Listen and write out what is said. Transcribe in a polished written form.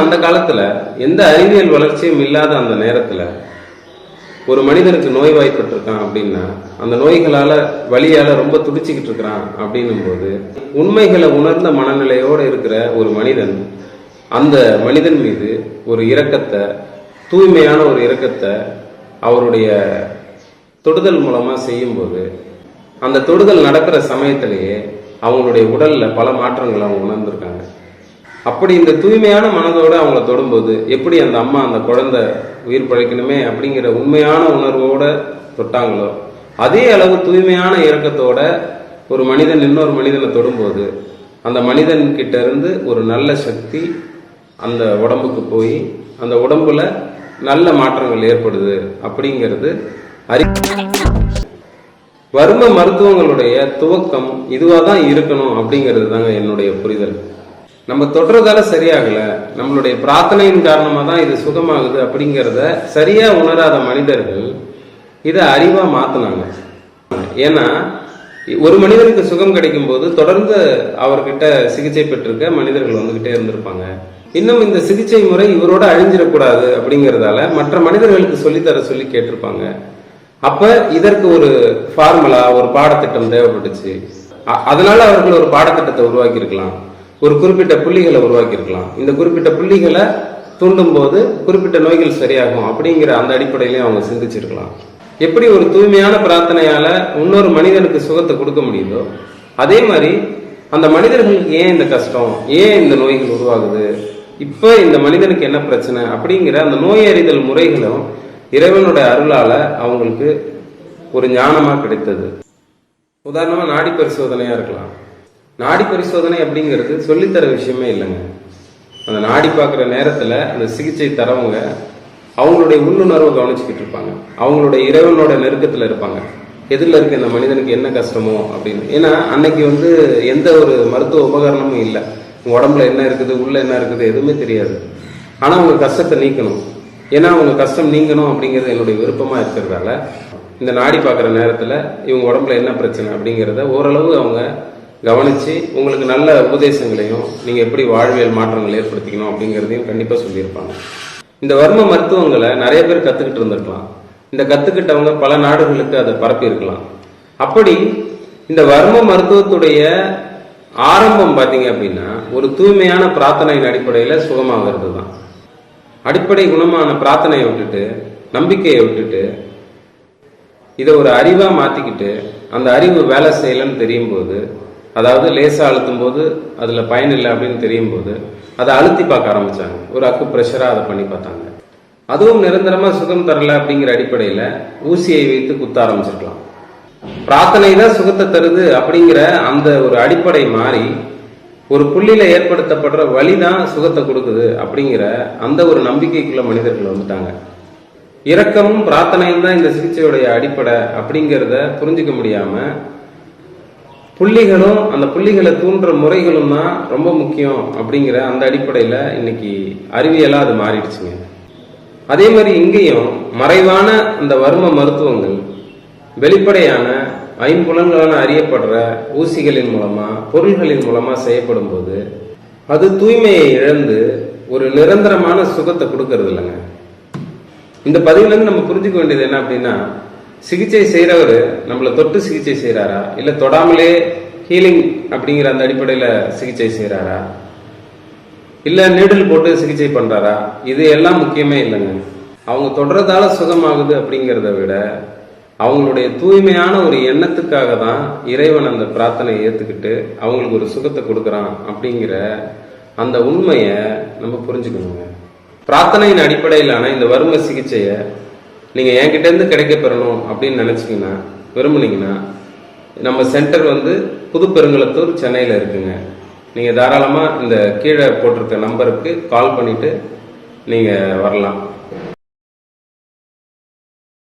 அந்த காலத்துல எந்த அறிவியல் வளர்ச்சியும் இல்லாத அந்த நேரத்துல ஒரு மனிதனுக்கு நோய்வாய்ப்பட்டிருக்கான் அப்படின்னா அந்த நோய்களால வலியால ரொம்ப துடிச்சுக்கிட்டு இருக்கிறான் அப்படின்னும் போது உண்மைகளை உணர்ந்த மனநிலையோட இருக்கிற ஒரு மனிதன் அந்த மனிதன் மீது ஒரு இரக்கத்தை, தூய்மையான ஒரு இரக்கத்தை அவருடைய தொடுதல் மூலமா செய்யும் போது அந்த தொடுதல் நடக்கிற சமயத்திலேயே அவங்களுடைய உடல்ல பல மாற்றங்களை அவங்க உணர்ந்திருக்காங்க. அப்படி இந்த தூய்மையான மனதோடு அவங்கள தொடும்போது எப்படி அந்த அம்மா அந்த குழந்தை உயிர் பழைக்கணுமே அப்படிங்கிற உண்மையான உணர்வோட தொட்டாங்களோ, அதே அளவு தூய்மையான இரக்கத்தோட ஒரு மனிதன் இன்னொரு மனிதனை தொடும்போது அந்த மனிதன் கிட்ட இருந்து ஒரு நல்ல சக்தி அந்த உடம்புக்கு போய் அந்த உடம்புல நல்ல மாற்றங்கள் ஏற்படுது அப்படிங்கிறது வர்ம மருத்துவங்களுடைய துவக்கம் இதுவாக தான் இருக்கணும் அப்படிங்கிறது தாங்க என்னுடைய புரிதல். நம்ம தொடுறதால சரியாகல, நம்மளுடைய பிரார்த்தனையின் காரணமா தான் இது சுகமாகுது அப்படிங்கிறத சரியா உணராத மனிதர்கள் இதை அறிவா மாத்தினாங்க. ஏன்னா ஒரு மனிதனுக்கு சுகம் கிடைக்கும் போது தொடர்ந்து அவர்கிட்ட சிகிச்சை பெற்றிருக்க மனிதர்கள் வந்துகிட்டே இருந்திருப்பாங்க. இன்னும் இந்த சிகிச்சை முறை இவரோட அழிஞ்சிடக்கூடாது அப்படிங்கிறதால மற்ற மனிதர்களுக்கு சொல்லித்தர சொல்லி கேட்டிருப்பாங்க. அப்ப இதற்கு ஒரு ஃபார்முலா, ஒரு பாடத்திட்டம் தேவைப்பட்டுச்சு. அதனால அவர்கள் ஒரு பாடத்திட்டத்தை உருவாக்கி இருக்கலாம், ஒரு குறிப்பிட்ட புள்ளிகளை உருவாக்கி இருக்கலாம். இந்த குறிப்பிட்ட புள்ளிகளை தூண்டும் போது குறிப்பிட்ட நோய்கள் சரியாகும் அப்படிங்கிற அந்த அடிப்படையிலையும் அவங்க சிந்திச்சிருக்கலாம். எப்படி ஒரு தூய்மையான பிரார்த்தனையால இன்னொரு மனிதனுக்கு சுகத்தை கொடுக்க முடியுதோ, அதே மாதிரி அந்த மனிதர்களுக்கு ஏன் இந்த கஷ்டம், ஏன் இந்த நோய்கள் உருவாகுது, இப்ப இந்த மனிதனுக்கு என்ன பிரச்சனை அப்படிங்கிற அந்த நோய் அறிதல் முறைகளும் இறைவனோட அருளால அவங்களுக்கு ஒரு ஞானமா கிடைத்தது. உதாரணமா நாடி பரிசோதனையா இருக்கலாம். நாடி பரிசோதனை அப்படிங்கிறது சொல்லித்தர விஷயமே இல்லைங்க. அந்த நாடி பார்க்குற நேரத்துல அந்த சிகிச்சை தரவங்க அவங்களுடைய உள்ளுணர்வை கவனிச்சுக்கிட்டு இருப்பாங்க, அவங்களுடைய இறைவனோட நெருக்கத்துல இருப்பாங்க. எதிரில் இருக்க இந்த மனிதனுக்கு என்ன கஷ்டமோ அப்படின்னு. ஏன்னா அன்னைக்கு எந்த ஒரு மருத்துவ உபகரணமும் இல்லை, உடம்புல என்ன இருக்குது உள்ள என்ன இருக்குது எதுவுமே தெரியாது. ஆனா அவங்க கஷ்டத்தை நீக்கணும், ஏன்னா அவங்க கஷ்டம் நீங்கணும் அப்படிங்கிறது என்னுடைய விருப்பமா இருக்கிறதால இந்த நாடி பார்க்குற நேரத்துல இவங்க உடம்புல என்ன பிரச்சனை அப்படிங்கிறத ஓரளவு அவங்க கவனிச்சு உங்களுக்கு நல்ல உபதேசங்களையும் நீங்க எப்படி வாழ்வியல் மாற்றங்கள் ஏற்படுத்திக்கணும் அப்படிங்கிறதையும் கண்டிப்பா சொல்லியிருப்பாங்க. இந்த வர்ம மருத்துவங்களை நிறைய பேர் கத்துக்கிட்டு இருந்திருக்கலாம். இந்த கத்துக்கிட்டவங்க பல நாடுகளுக்கு அதை பரப்பி இருக்கலாம். அப்படி இந்த வர்ம மருத்துவத்துடைய ஆரம்பம் பார்த்தீங்க அப்படின்னா ஒரு தூய்மையான பிரார்த்தனையின் அடிப்படையில சுகமாகிறது தான். அடிப்படை குணமான பிரார்த்தனையை விட்டுட்டு, நம்பிக்கையை விட்டுட்டு, இதை ஒரு அறிவா மாத்திக்கிட்டு அந்த அறிவு வேலை செய்யலன்னு தெரியும் போது, அதாவது லேசா அழுத்தும் போது அதுல பயன் இல்லை அப்படின்னு தெரியும் போது அதை அழுத்தி பார்க்க ஆரம்பிச்சாங்க. ஒரு அக்கு பிரஷரா அதை பண்ணி பார்த்தாங்க. அதுவும் நிரந்தரமா சுகம் தரல அப்படிங்கிற அடிப்படையில ஊசியை வைத்து குத்த ஆரம்பிச்சிருக்கலாம். பிரார்த்தனை தான் சுகத்தை தருது அப்படிங்கிற அந்த ஒரு அடிப்படை மாறி ஒரு புள்ளியில ஏற்படுத்தப்படுற வலிதான் சுகத்தை கொடுக்குது அப்படிங்கிற அந்த ஒரு நம்பிக்கைக்குள்ள மனிதர்கள் வந்துட்டாங்க. இரக்கமும் பிரார்த்தனையும் தான் இந்த சிகிச்சையுடைய அடிப்படை அப்படிங்கிறத புரிஞ்சுக்க முடியாம புள்ளிகளும் அந்த புள்ளிகளை தூண்டுற முறைகளும் தான் ரொம்ப முக்கியம் அப்படிங்கிற அந்த அடிப்படையில இன்னைக்கு அறிவியலா அது மாறிடுச்சுங்க. அதே மாதிரி இங்கேயும் மறைவான அந்த வர்ம மருத்துவங்கள் வெளிப்படையான ஐம்புலன்களான அறியப்படுற ஊசிகளின் மூலமா பொருள்களின் மூலமா செய்யப்படும் போது அது தூய்மையை இழந்து ஒரு நிரந்தரமான சுகத்தை கொடுக்கறது இல்லைங்க. இந்த பதிவுல இருந்து நம்ம புரிஞ்சுக்க வேண்டியது என்ன அப்படின்னா, சிகிச்சை செய்யறவர் நம்மளை தொட்டு சிகிச்சை செய்யறாரா, இல்ல தொடாமலே ஹீலிங் அப்படிங்கிற அந்த அடிப்படையில சிகிச்சை செய்யறாரா, இல்ல நீடில் போட்டு சிகிச்சை பண்றாரா, இது எல்லாம் முக்கியமே இல்லைங்க. அவங்க தொடர்றதால சுகமாகுது அப்படிங்கிறத விட அவங்களுடைய தூய்மையான ஒரு எண்ணத்துக்காக தான் இறைவன் அந்த பிரார்த்தனையை ஏத்துக்கிட்டு அவங்களுக்கு ஒரு சுகத்தை கொடுக்கறான் அப்படிங்கிற அந்த உண்மையை நம்ம புரிஞ்சுக்கணுங்க. பிரார்த்தனையின் அடிப்படையிலான இந்த வர்ம சிகிச்சையை நீங்க என்கிட்ட இருந்து கிடைக்க பெறணும் அப்படின்னு நினைச்சீங்கன்னா, விரும்புனீங்கன்னா, நம்ம சென்டர் புது பெருங்குளத்தூர் சென்னையில இருக்குங்க. நீங்க தாராளமா இந்த கீழே போட்டிருக்க நம்பருக்கு கால் பண்ணிட்டு நீங்க வரலாம்.